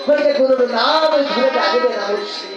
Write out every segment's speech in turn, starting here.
ওই যে গুরুর নাম ধরে ডাকবে না মুর্শি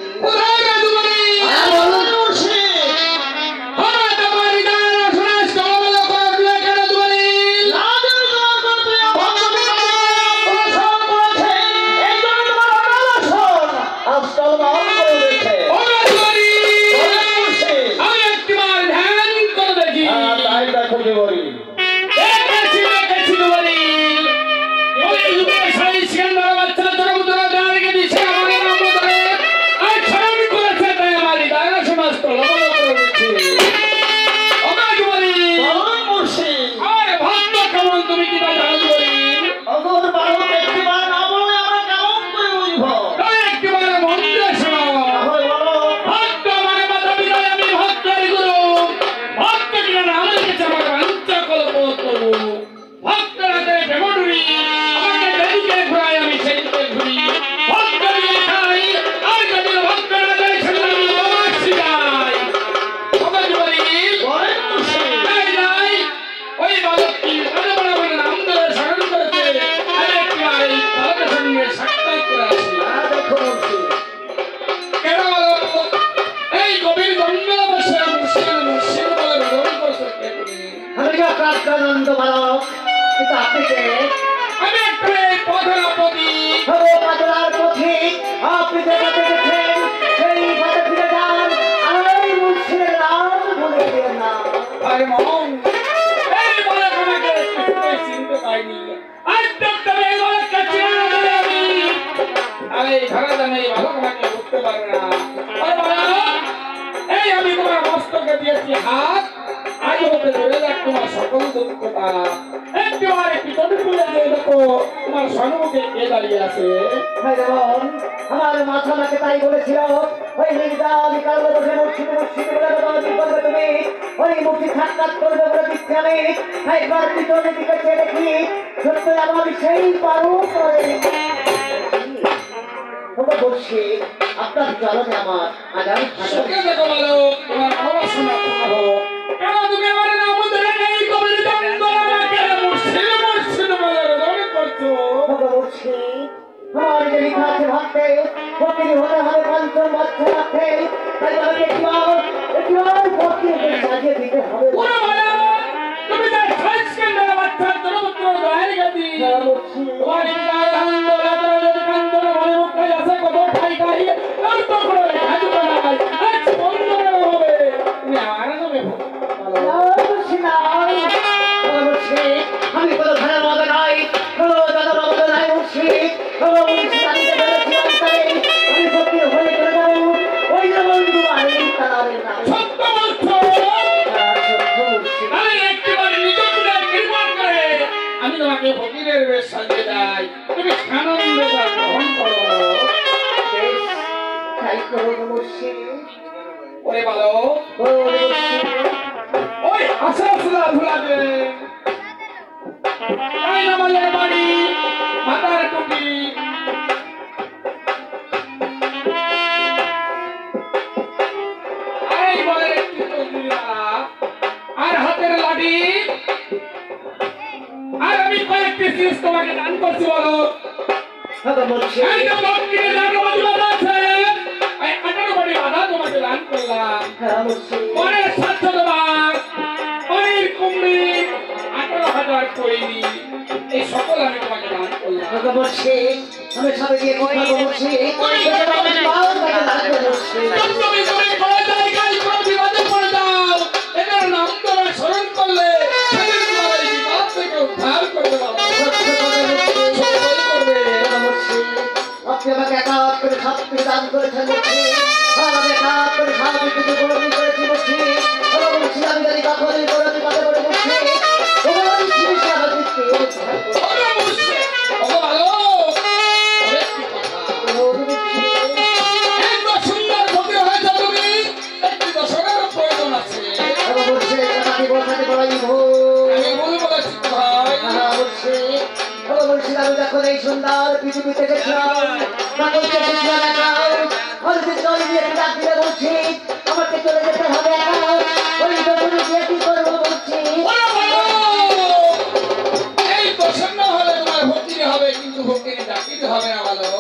হবে না ভালো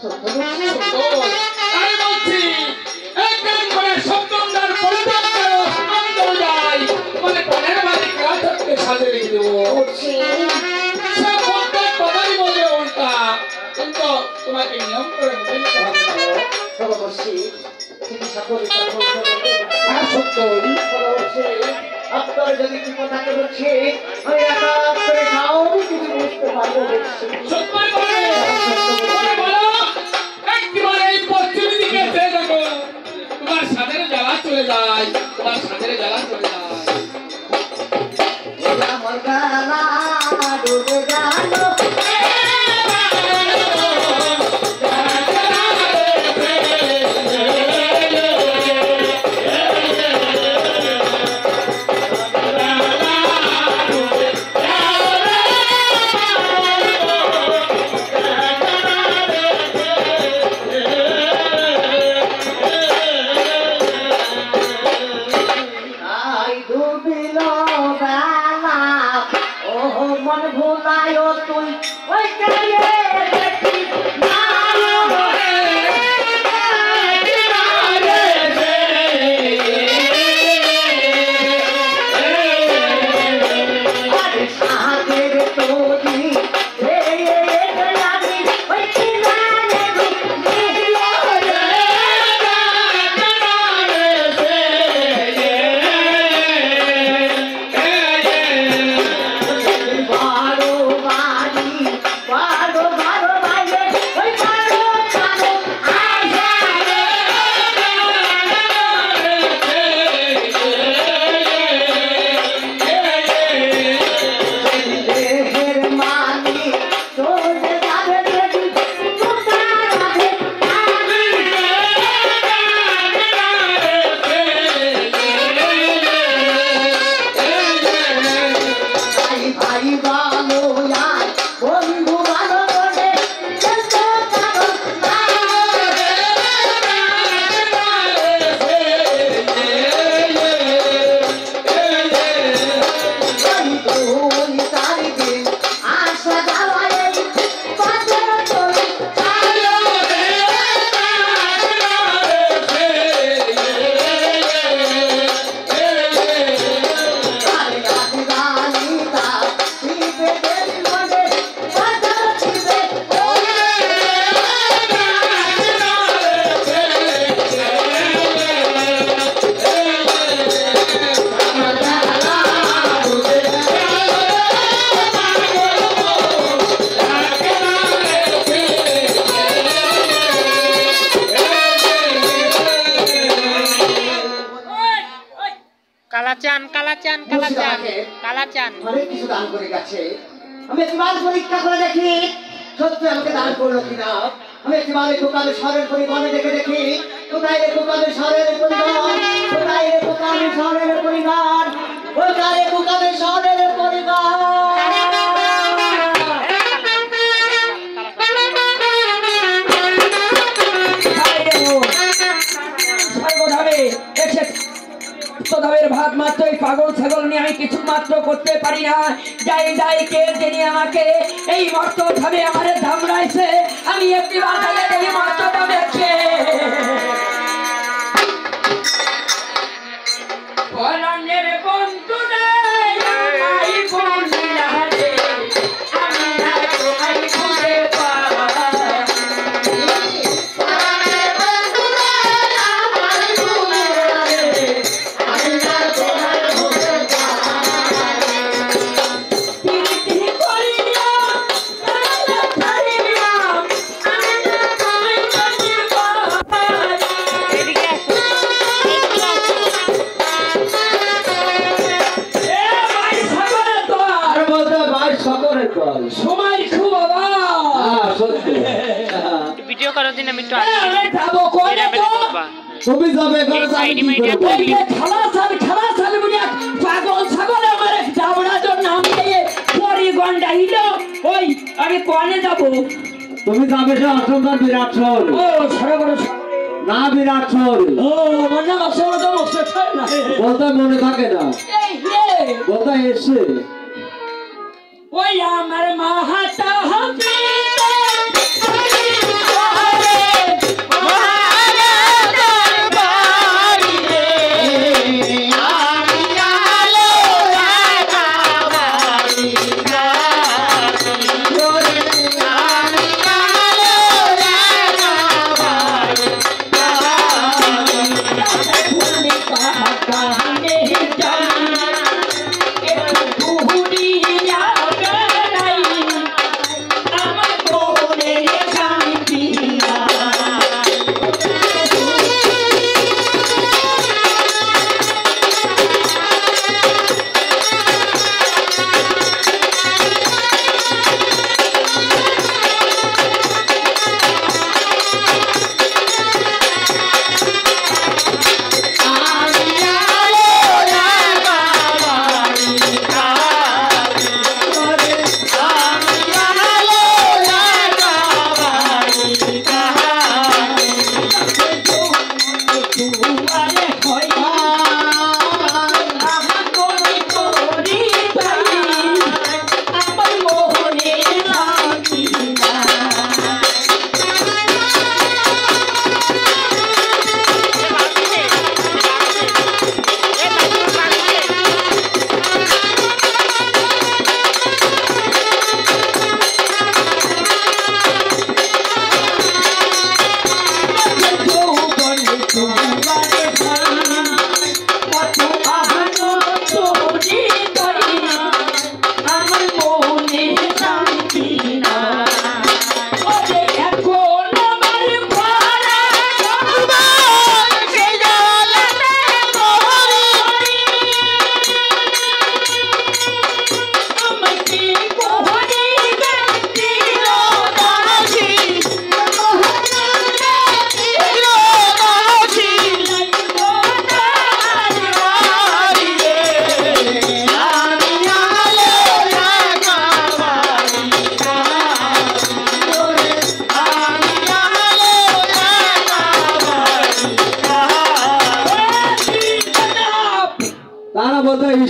আমি বলছি একদম করে সপ্তমদার পরিত্যাগ করে সুন্দর যায় মানে পরের বাড়ি কাঠকে সাজে রেখে দেবো সব প্রত্যেক কথাই বলে উল্টা কিন্তু তোমাকে নিয়ম করে নিতে হবে আপনার যদি কি কথাকে বলছি আমি একা করে কাউকে কিছু বুঝতে পারবো তোমার সাথে জ্বালা চলে যায় তোমার সাথে জ্বালা চলে যায় অনেক কিছু দান করে গেছে আমি একবার পরীক্ষা করে দেখি সত্যি আমাকে দান করলো কিনা আমি একবার কোকালে শহরের পরিবহনে দেখে দেখি কোথায় রে কোকালে শহরের পরিবহন কোথায় রে কোকালে শহরের পরিবার কোথায় রে কোকালে শহরের পরিবার ভাত মাত্র পাগল ছাগল নিয়ে আমি কিছু মাত্র করতে পারি না যাই যাই কে যিনি আমাকে এই মর্ত ভাবে আমার ধামড়াইছে আমি একটি বাজারে এই মর্তটা দেখে পরাণের বন্ধু নাই আই বন্ধু নাহে আমি না তোমায় খুঁজে পাই সময় খুব বাবা ভিডিও করার দিন আমি একটু যাবো কোনে তো তুমি যাবে করে খালাসাল বুঝা পাগল ছাগল আমার যাবড়া জন্য আমি এই পরি গন্ডা হিলো ওই আমি কোনে যাব তুমি যাবে সে অসম্মান বিরাট শহর ও সরগর না বিরাট শহর ও মনে আছে তো মস্ত না বলতে মনে থাকে না এই হে বলতে এসে ওই আমার মাহাতা হাতে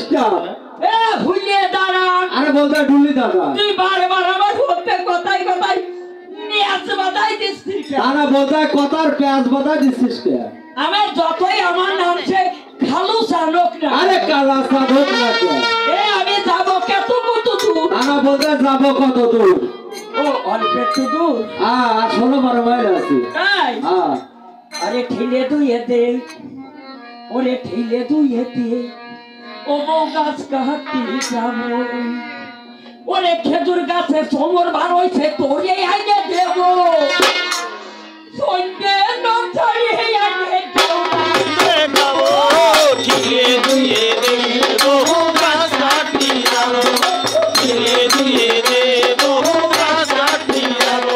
স্টাফ। এ ভুলিয়ে দাঁড়া, আরে বলতে ডুলি দাদা। তুই বারবার আমার বলতে কথাই কথাই নিয়াজ বাদাই দিচ্ছিস কেন? আরে বলতে কথার পেঁয়াজ বাদা দিচ্ছিস কে? আমি যতই আমার নাম সে খালু সানক না, আরে কালা সাধক না কে? আমি যাবো কত কত দূর? আরে বলতে যাবো কত দূর? ও অল্প একটু দূর। 16-12 মাইল আছে। তাই? আরে ঠেলে দুইয়ে দে, ওরে ঠেলে দুইয়ে দে, ও বউ গাছ কাহাতি যাবো, ওরে খেজুর গাছে সমর বার হইছে তোরে আইনে দেব, সন্ধ্যে নছাড়ি আইনে দেব। ঠিলে দুয়ে দেবো গাছ কাটি যাবো, ঠিলে দুয়ে দেবো গাছ কাটি যাবো।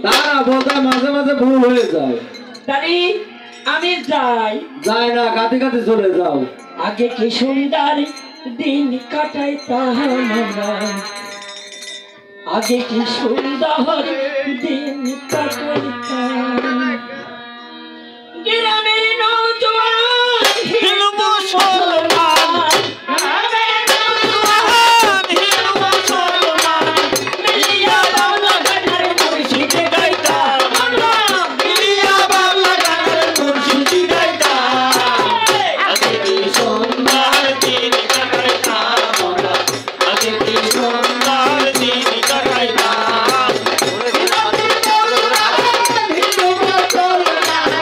তারা বলতে মাঝে মাঝে ভুল হয়ে যায়। তারি আমি যাই, যায় না, কাঁদে কাঁদে চলে যাও। আগে কি সুন্দর দিন কাটাইতাম আমরা, আগে কি সুন্দর দিন কাটাইতাম, গ্রামের নৌজওয়ান হিন্দু মুসলমান, মিলিয়া বাংলা গানের মুর্শিদ গাইতাম, মিলিয়া বাংলা গানের মুর্শিদ গাইতাম। আগে কি সুন্দর দিন কাটাইতাম আমরা, আগে কি সুন্দর দিন কাটাইতাম। হিন্দু মুসলমান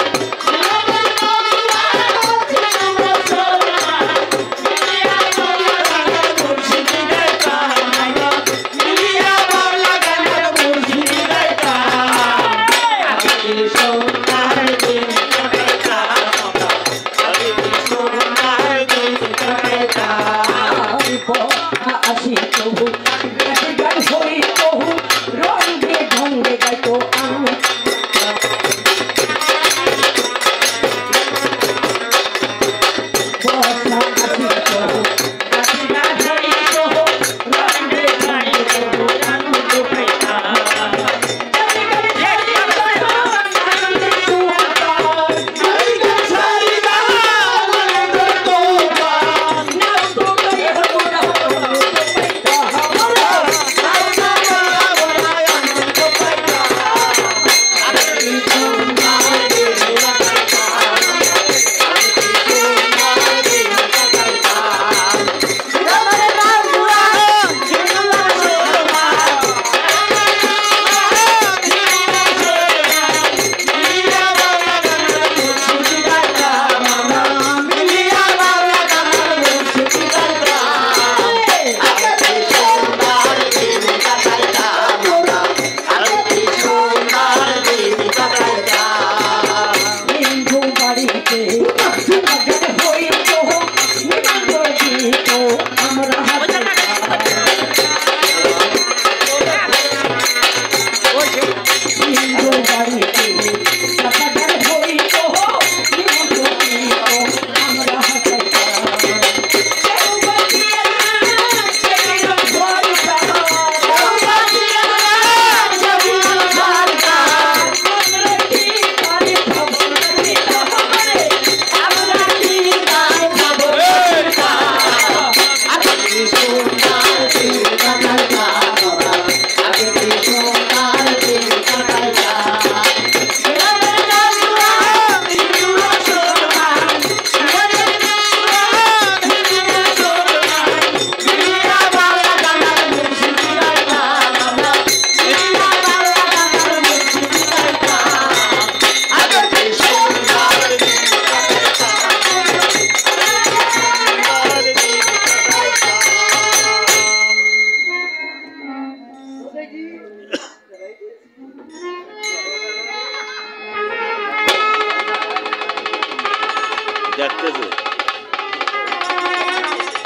করতেছে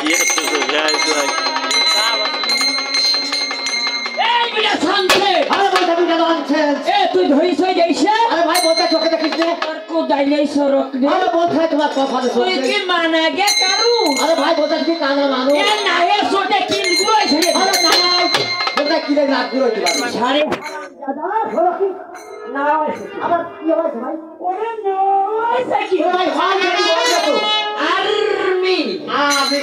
কি করতেছে ভাই ভাই এই বিনা শান্তে আরে বলতে তুমি কেন আনছেন? এ তুই ধরিস হয়ে যাইছে আরে ভাই বলতে চোখে দেখিস নে। আর কোদাই নেই সরক রে আরে বলতে তোমার কপালে তুই সরছে। কি মানে গে কারু আরে ভাই বলতে তুমি কানা মানুষ। এ না এ সোটে কিল গুইছে রে আরে না বলতে কি রে রাত গুলো দিবা। ছাড়ে দাদা হলো কি না হইছে আবার কি হয়েছে ভাই? ওরে নইছে কি ওরে ভাই ভাই কি বলছো তো? আর্মি আমি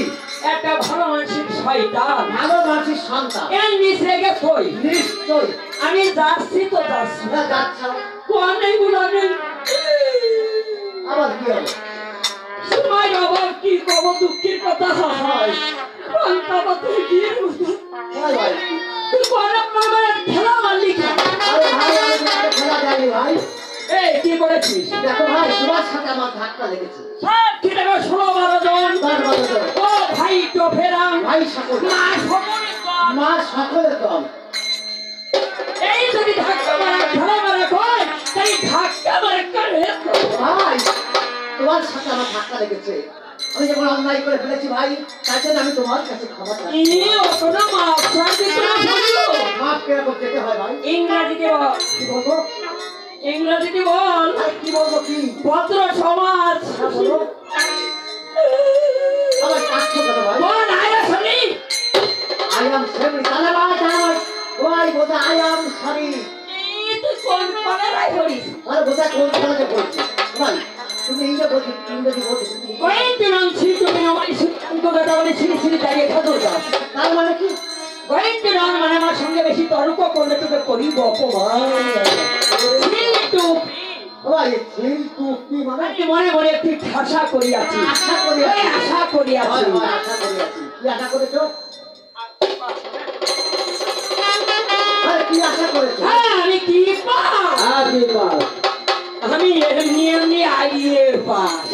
একটা ভালো মানসিক শয়তান ভালো মানুষের সন্তান। এর নিচে গে কই নিশ্চয় আমি যাচ্ছি তো যাচ্ছি না যাচ্ছ। কোন নেই গুলো নেই আবার কি হবে? সময় আবার কি কব দুঃখের কথা হয় পান্তা পাতা গিয়ে ভাই ভাই তুই কোন মামার খেলা মারলি কেন? আরে ভাই আমি তোমাকে খেলা দেয়নি ভাই। এই কি করেছিস দেখো ভাই তোমার সাথে আমার ধাক্কা লেগেছে। সব ঠিক আছে 16-12 জন তার মানে তো ও ভাই তো ফেরাম ভাই সকল মা সকলে কর মা সকলের দল। এই যদি ধাক্কা মারা খেলা মারা কয় তাই ধাক্কা মারা করে ভাই তোমার সাথে আমার ধাক্কা লেগেছে। আমি যখন অন্যায় করে ফেলেছি ভাই তার জন্য আমি তোমার কাছে ক্ষমা চাই। এই ওটা মা শান্তি করে বলছো মাফ কিরকম যেতে হয় ভাই? ইংরেজিতে বল কি বলবো? ইংরেজিতে বল আরে কি বলবো কি? ভদ্র সমাজ না বলো। আমার কাছে কেন ভাই? বল আয়া শুনি I am sorry. তাহলে ভাই তাহলে ভাই বলতে I am sorry। এই তুই কোন পাগলাই করিস আরে বোঝা কোন কাজে বলছি ভাই তুমি এই যে বলছি ইংরেজি বলছি কয়েকদিন আনছি তুমি আমার সিদ্ধান্ত কথা বলে ছিঁড়ি ছিঁড়ি দাঁড়িয়ে খাদো যা তার মানে কি? কয়েকদিন মানে আমার সঙ্গে বেশি তর্ক করলে তোকে করিব অপমান কিন্তু ভাই কিন্তু কি মানে? আমি মনে মনে একটি আশা করিয়াছি আশা করি এই আশা করিয়াছি ভাই ভাই আশা করি আছি। কি আশা করেছো? আরে কি আশা করেছো? হ্যাঁ আমি কি পাস আগে বাস। আমি এমনি এমনি আইয়ে পাস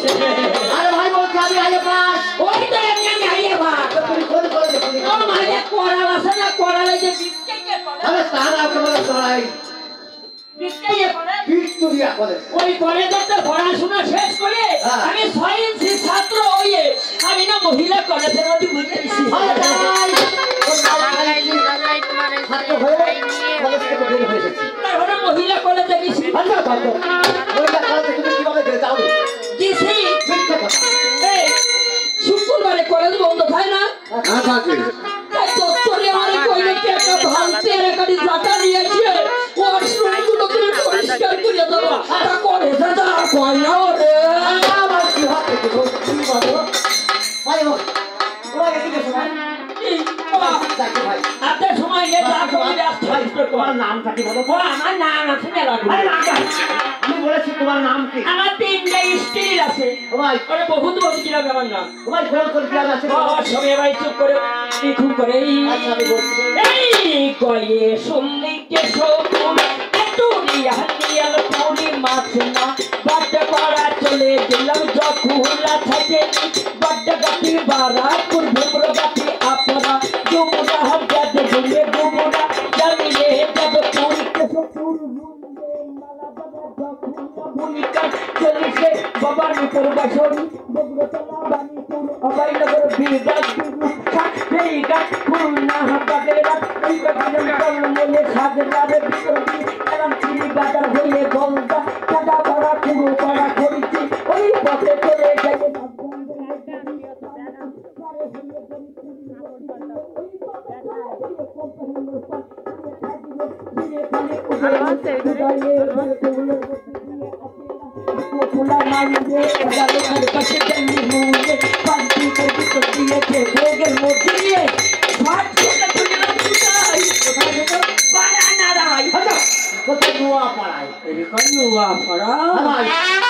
আরে ভাই বলছি আমি আগে পাস। ওই তো এমনি এমনি আইয়ে পাস তুমি কোন কলেজে পড়ি? ও মানে করাল আছে না করালে যে বিস্কেটে করে আরে তার একেবারে চড়াই বিস্কেটে করে ভিক্টোরিয়া কলেজ। ওই কলেজে পড়াশোনা শেষ করে হ্যাঁ। আমি সায়েন্সের ছাত্র হয়ে আমি না মহিলা কলেজের মধ্যে বুঝেছি আরে ভাই ছাত্র হয়ে কলেজ থেকে বের হয়ে এসেছি। তারপরে মহিলা কলেজে গেছি আচ্ছা ভালো মহিলা কলেজে তুমি কিভাবে বের যাও? গেছি মিথ্যে কথা। এই শুক্রবারে কলেজ বন্ধ থাকে না তাই দপ্তরে আমার কইলে কি একটা ভালতে রেখাটি জাতা নিয়েছে ওয়াশরুমগুলো তুমি পরিষ্কার করে দাও তা কলেজে যা কয় না রে আমার কি হাতে কি বলো? ভাই ওরা এদিকে শোনাই। দেখো ভাই আপনার সময় নেই তার সময় ব্যস্ত ভাই তোমার নামটা কি বলো? ও আমার নাম আছে মেলা আরে নামটা আমি বলেছি তোমার নাম কি? আমার তিনটা স্ত্রী আছে ভাই ওরে বহুত বলছিলাম আমার নাম ভাই কোন কোন গ্রাম আছে? সবাই ভাই চুপ করে খুব করে আচ্ছা আমি বলছি। এই কয়ে শুনলি কে শোন একটু রিয়াল পুরি মাছ না বাট করা চলে গেলাম যখুলা থাকে বাট গাতি বারাপুর ভুমর গাতি আপনা যমুনা হাজার ঘুরে ঘুমরা জানিয়ে যাব পুরি কে শুন মালা বাবা যখুলা ভূমিকা চলিছে বাবার উপর বাসরি বগ্রতলা বাণীপুর অবাইনগর বিরাট বিরুক্ষা এই গাছ খুলনা বাগেরা এই গাছের কলমলে সাগরারে বিক্রমী এলাম চিনি বাজার হয়ে গলদা সাদা পাড়া পুরো পাড়া করেছি ওই পথে চলে যাই খোলা মানবে আদালতের কাছে জানি মুলে পান্তি করে দিয়ে ভোগের মধ্যে নিয়ে ভাত খেতে তুলে বুঝাই কোথায় যেত বানানা রাই আচ্ছা কোথায় নোয়া পাড়ায়? এরকম নোয়া পড়া ভাই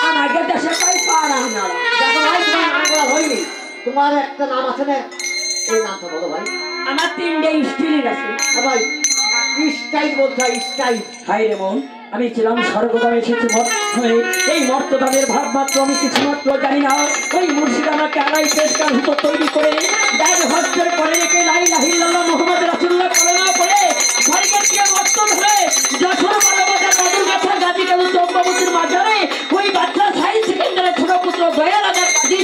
আমাকে দেশে পাই পারা না দেখো ভাই তোমার নাম বলা হয়নি। তোমার একটা নাম আছে না? ওই নামটা বলো ভাই। আমার তিনটে স্ত্রী আছে ভাই স্টাইল বলতে হয় স্টাইল। হাই রে মন আমি ছিলাম স্বর্গদামে এসেছি মর্তধামে এই মর্তধামের ভাব মাত্র আমি কিছু মাত্র জানি না ওই মুর্শিদ আমাকে আড়াই পেশকার হুতো তৈরি করে ব্যাগ হস্তের করে রেখে লাই লাহিল্লাহ মোহাম্মদ রাসূলুল্লাহ কলমা পড়ে স্বর্গে গিয়ে মর্তধামে যশোর মানবতার মধুর গাছা গাজী কালু চম্পাবতীর মাঝারে ওই বাচ্চা সাই সেকেন্ডারে ছোট পুত্র দয়াল আজার কাজী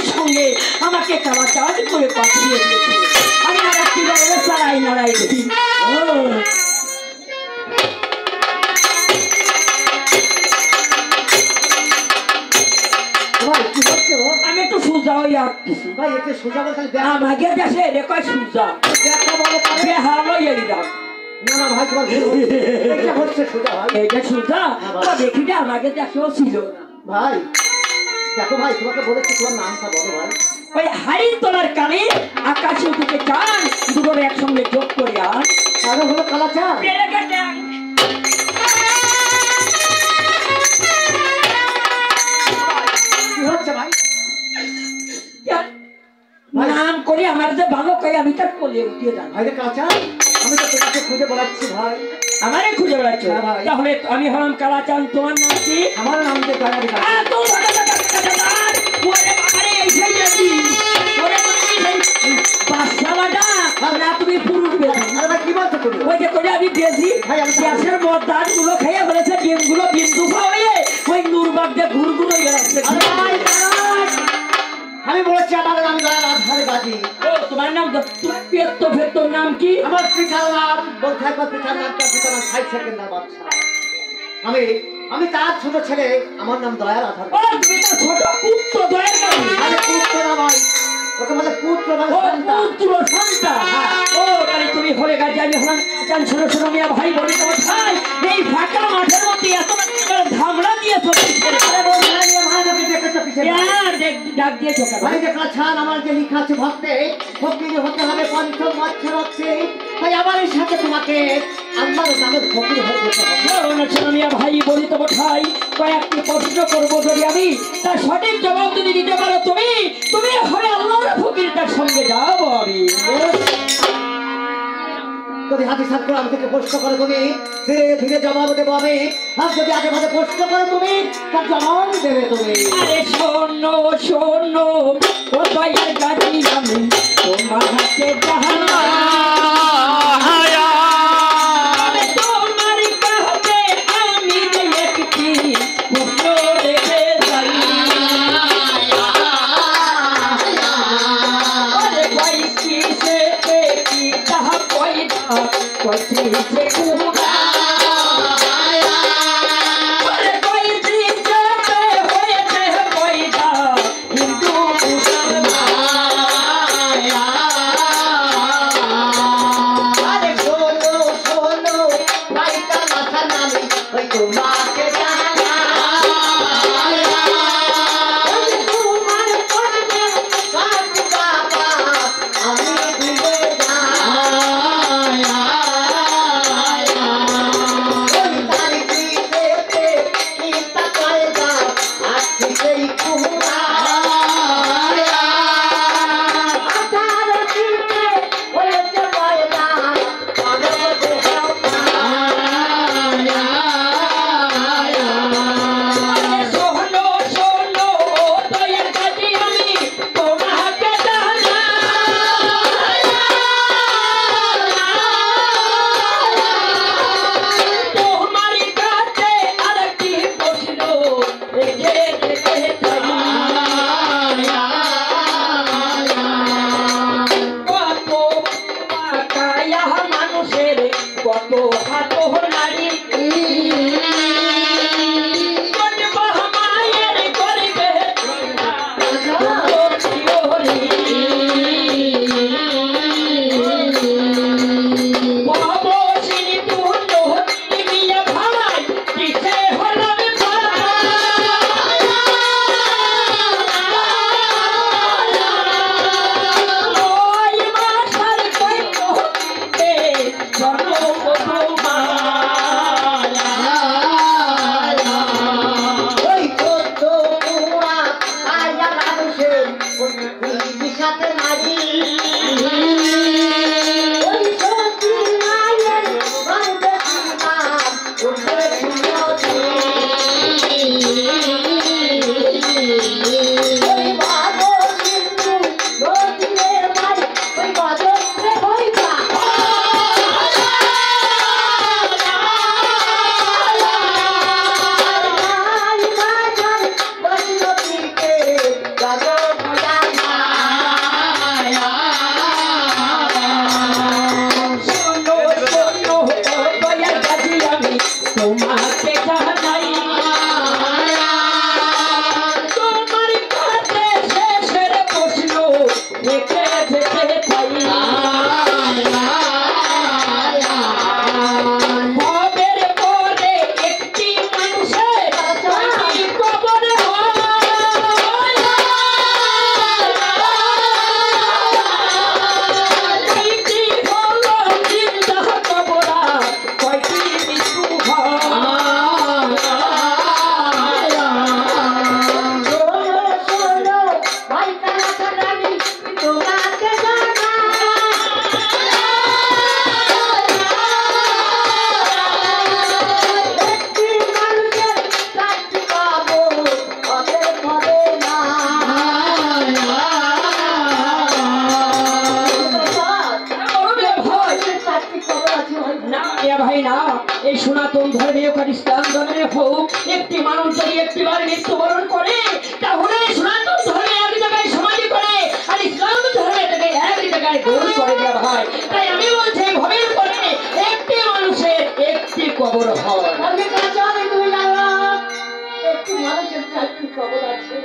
আসতেছি ভাই একটু সোজা বলতে আমাকে দেশে রে কয় সুজা দেখা বলে পারে বেহালো এরিদাম না না ভাই তোমার ভুল হচ্ছে। এটা হচ্ছে সোজা ভাই এইটা সুজা তো দেখি যে আমাকে দেশেও ছিল না ভাই দেখো ভাই তোমাকে বলেছি তোমার নামটা বলো ভাই ওই হাড়ির তলার কানে আকাশে উঠতে চান দুটোর একসঙ্গে যোগ করে আর কারণ হলো কালাচার কি হচ্ছে ভাই নাম করে আমার যে ভালো কই আমি তার কোলে উঠিয়ে যান ভাই রে কালাচার আমি তো তোমাকে খুঁজে বেড়াচ্ছি ভাই আমারে খুঁজে বেড়াচ্ছ হ্যাঁ ভাই। তাহলে আমি হলাম কালাচাঁদ তোমার নাম কি আমার নাম যে দয়ারি কাকা। এত ওরে বাবারে এই সেই দেখি ওরে তুমি বাচ্চালাটা না তুমি পুরুষ বেশি আরে ভাই কি বলছো তুমি ওই যে করে আমি বেশি ভাই, আমি- গ্যাসের মদ্দান গুলো খেয়ে ফেলেছে ডিমগুলো বিন্দু খাওয়াইয়ে ওই নুরবাগ দিয়ে ঘুরঘুর হয়ে বেড়াচ্ছে আরে ভাই দাঁড়ান। আমি বলেছি আমার নাম দয়াল আধারে বাজি ও তোমার নাম তোমার পেত্ত ফেত্তর নাম কি আমার পিতার নাম বলতে একবার পিতার নামটা পিতার নাম 60 সেকেন্ডের বাচ্চা আমি আমি তার ছোট ছেলে আমার নাম দয়াল আধার ও তুমি তো ছোট পুত্র দয়ের নাম আরে পুত্র না ভাই ওকে বলে পুত্র মানে ও সন্তান পুত্র সন্তান ও তাহলে তুমি হলে গাছে আমি হলাম চান ছোট ছোট মিয়া ভাই বলি তোমার ভাই এই ফাঁকা মাঠের মধ্যে এত ধামড়া দিয়েছো আরে বল ভাই এ ভাই আমাকে দেখেছো পিছে ডাক দিয়েছো কেন ভাই দেখা ছান আমার যে লেখা আছে ভক্তে ফকির হতে হবে পঞ্চম বছর হচ্ছে ভাই আমার এই সাথে তোমাকে আমার নামের ফকির হয়ে যেতে হবে মিয়া ভাই বলি তো ঠাই কয়েকটি প্রশ্ন করবো যদি আমি তার সঠিক জবাব যদি দিতে পারো তুমি তুমি হলে আল্লাহর ফকিরটার সঙ্গে যাবো আমি যদি হাতি সাত করে আমি থেকে প্রশ্ন করো তুমি ধীরে ধীরে জবাব দেবো আমি আর যদি আগে ভাগে প্রশ্ন করো তুমি তার জবাব দেবে তুমি আরে শোনো শোনো ও দয়ার গাড়ি আমি তোমার হাতে জাহানা আরে তোমার কাছে আমি যে একটি প্রশ্ন রেখে যাই আরে ভাই কিসে কি তাহা পয়দা করতে সে কুড়া আরে ভাই দিতে হয়েছে পয়দা হিন্দু আরে শোনো শোনো ভাইটা মাথা নামে ওই তোমাকে জানা ওই তোমার পড়বে কাজ বাবা আমি দিবে ওই তার পিছেতে কিতা কয়দা আছে সেই কুমড়া আধার দিতে হয়েছে কয়দা মানব দেহ আরে শোনো শোনো দয়ার কাছে আমি তোমাকে জানা তোমার কাছে আরেকটি প্রশ্ন রেখে যেতে কত কায়া মানুষের কত হাত নারী কোন মহামায়ের করবে বাবসিনী তুন্ড মিয়া ভাই কিসে হলাম ওই মাসার কইতে জন্ম তোমার মিয়া ভাই না, এই সনাতন ধর্মে হোক আর ইসলাম ধর্মে হোক, একটি মানুষ যদি একটিবার মৃত্যুবরণ করে তাহলে সনাতন ধর্মে এক জায়গায় সমাধি করে আর ইসলাম ধর্মে এটাকে এক জায়গায় গোল করে মিয়া ভাই। তাই আমি বলছি ভবের পরে একটি মানুষের একটি কবর হয়। আমি জানি তুমি জানো একটু মানুষের চারটি খবর আছে।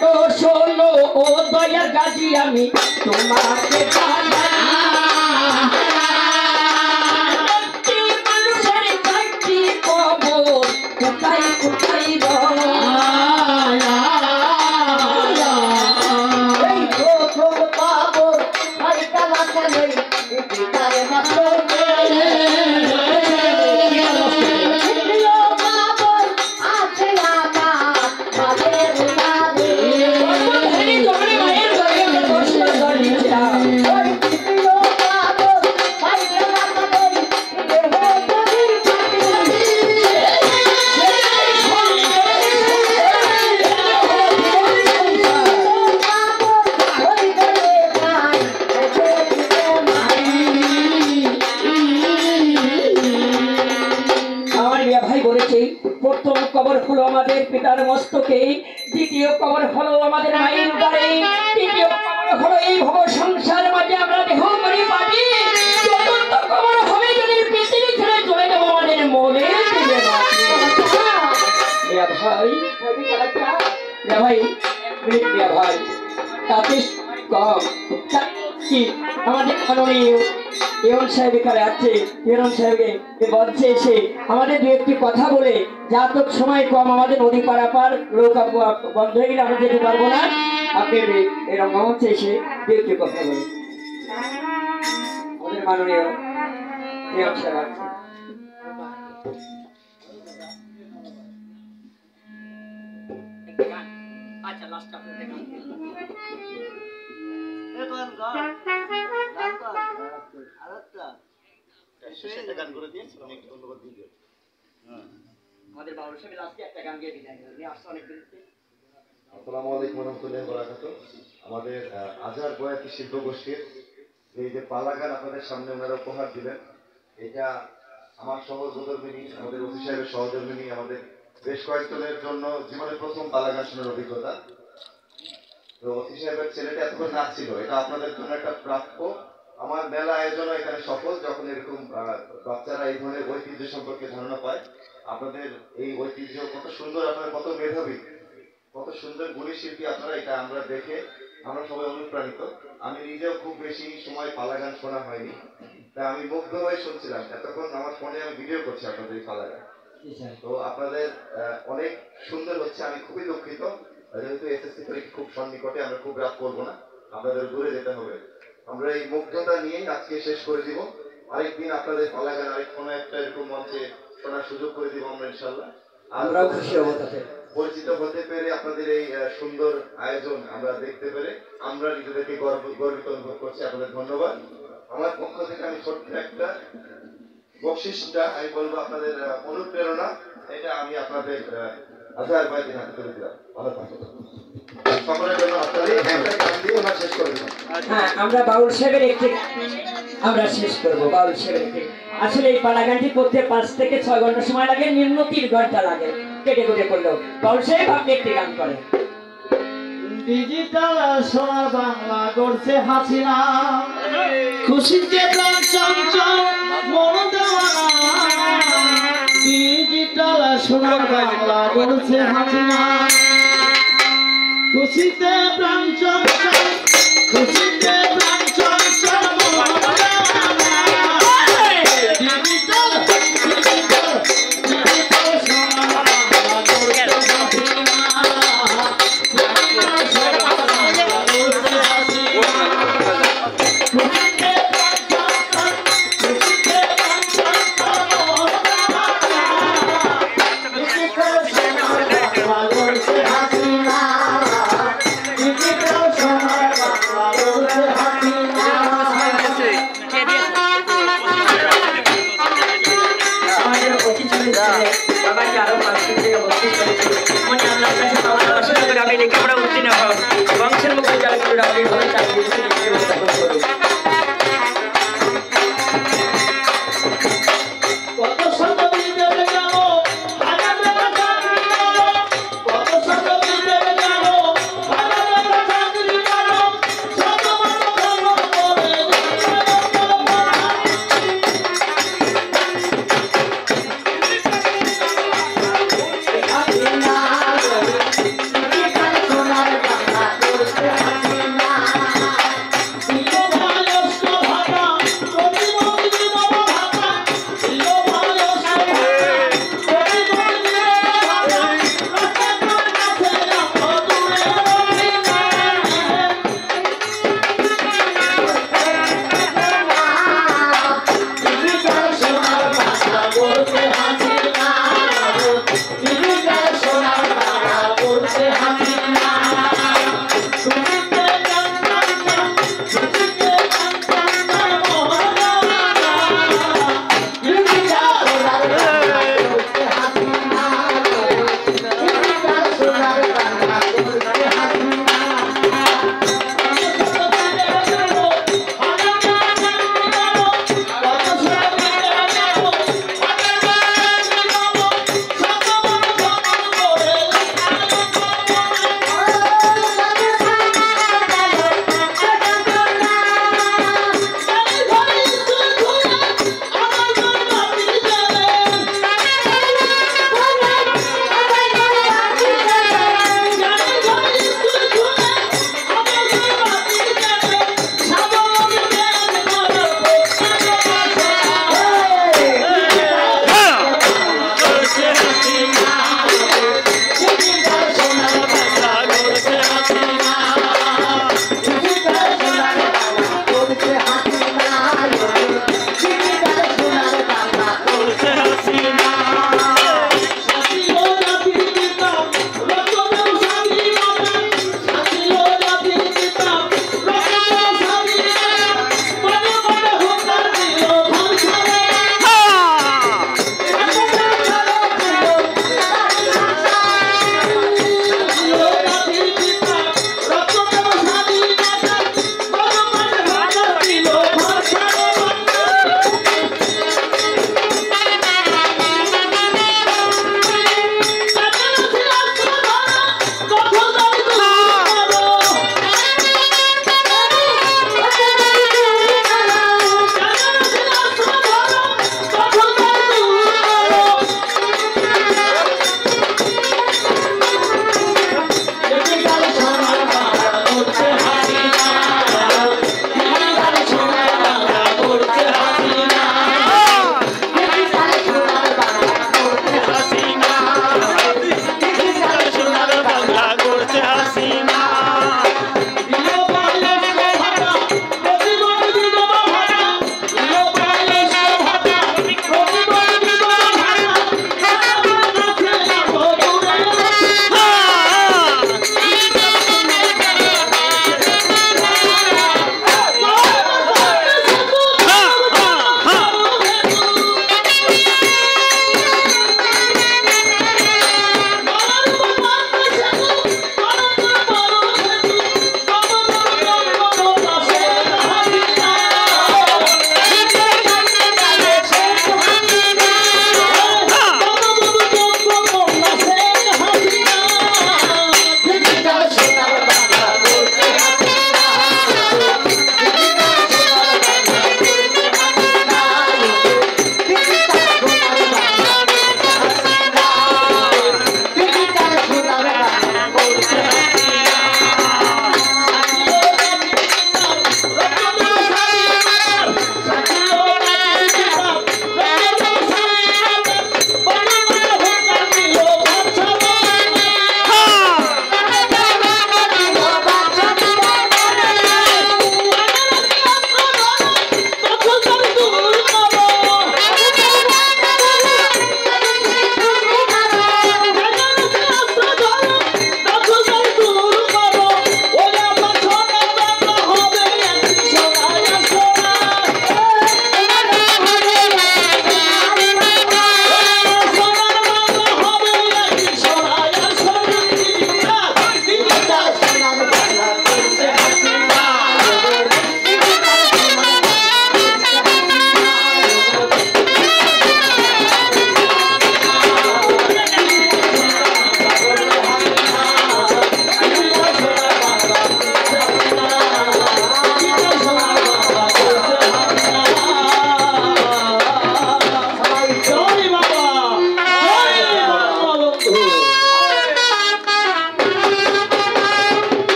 তো শোনো ও দয়ার গাজী আমি তোমাকে জানাই, একটি মানুষের চারটি কবর কোথায় কোথায় এই প্রথম পাবো হালকা মাথা নেই গীতারে মাত্র প্রথম কবর হলো আমাদের পিতার মস্তকে, দ্বিতীয় কবর হলো আমাদের মায়ের উদরে, তৃতীয় কবর হলো এই ভব সংসার মাঝে আমরা দেহ করি পাবি, চতুর্থ কবর হবে যদি পৃথিবী ছেড়ে চলে যাবো আমাদের মনে দিবে না। ভাই ভাই ভাই তাতে কম কি আমাদের মাননীয় এরন সাহেব এখানে আছে, এরন সাহেবকে বলছে এসে আমাদের দু একটি কথা বলে, যা তো সময় কম, আমাদের নদী পারাপার লোক বন্ধ হয়ে গেলে আমরা যেতে পারবো না, আপনি এরকম মঞ্চে এসে দু একটি কথা বলে আমাদের মাননীয় এরন সাহেব আছে। আচ্ছা লাস্ট আপনাদের গান আমাদের বাউল সাহেব লাস্টে একটা গান গিয়ে বিদায় করবেন। আসলে অনেক দিন। আসসালামু আলাইকুম ওয়া রাহমাতুল্লাহি ওয়া বারাকাতুহু। আমাদের আজহার বয়াতি শিল্প গোষ্ঠীর এই যে পালা গান আপনাদের সামনে ওনারা উপহার দিলেন, এটা আমার সহযোগিনী, আমাদের ওসি সাহেবের সহযোগিনী, আমাদের বেশ কয়েকজনের জন্য জীবনের প্রথম পালা গান শোনার অভিজ্ঞতা। তো ওসি সাহেবের ছেলেটা এতক্ষণ নাচছিল, এটা আপনাদের জন্য একটা প্রাপ্য। আমার মেলা আয়োজন এখানে সফল যখন এরকম বাচ্চারা এই ধরনের ঐতিহ্য সম্পর্কে ধারণা পায়। আপনাদের এই ঐতিহ্য কত সুন্দর, আপনারা কত মেধাবী, কত সুন্দর গুণী শিল্পী আপনারা, এটা আমরা দেখে আমরা সবাই অনুপ্রাণিত। আমি নিজেও খুব বেশি সময় পালা গান শোনা হয়নি, তাই আমি মুগ্ধ হয়ে শুনছিলাম। এতক্ষণ আমার ফোনে আমি ভিডিও করছি আপনাদের এই পালা গান। তো আপনাদের অনেক সুন্দর হচ্ছে, আমি খুবই দুঃখিত যেহেতু এসএসসি পরীক্ষা খুব সন্নিকটে, আমরা খুব রাত করবো না, আপনাদের দূরে যেতে হবে। আমরা এই মুগ্ধতা নিয়েই আজকে শেষ করে দিব। আরেকদিন আপনাদের পালা গান আরেক কোনো একটা এরকম মঞ্চে শোনার সুযোগ করে দিব আমরা ইনশাল্লাহ। আমরাও খুশি হব তাতে। পরিচিত হতে পেরে আপনাদের এই সুন্দর আয়োজন আমরা দেখতে পেরে আমরা নিজেদেরকে গর্বিত অনুভব করছি। আপনাদের ধন্যবাদ। আমার পক্ষ থেকে আমি ছোট্ট একটা বকশিসটা আমি বলবো আপনাদের অনুপ্রেরণা, এটা আমি আপনাদের আজহার ভাইদের হাতে তুলে দিলাম। ভালো থাকুন সকলের জন্য। আপনাদের একটা গান দিয়ে ওনার শেষ করে দিলাম। হ্যাঁ, আমরা বাউল সাহেবের একটি আমরা শেষ করবো। বাউল সাহেবের একটি আসলে এই পালা গানটি করতে 5 থেকে 6 ঘন্টা সময় লাগে, নিম্ন 3 ঘন্টা লাগে কেটে কেটে করলেও। বাউল সাহেব আপনি একটি গান করেন। ডিজিটাল সোনার বাংলা গড়ছে হাসিনা, খুশিতে প্রাণ চঞ্চল মন দেওয়ানা। ডিজিটাল সোনার বাংলা গড়ছে হাসিনা, খুশিতে প্রাণ চঞ্চল, খুশিতে প্রাণ চঞ্চল মন দেওয়ানা। ডিজিটাল ডিজিটাল ডিজিটাল সোনার বাংলা গড়ছে হাসিনা। আমরা উত্তীর্ণ হব বংশের মুখে যারা চাকরি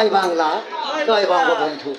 জয় বাংলা, জয় বঙ্গবন্ধু।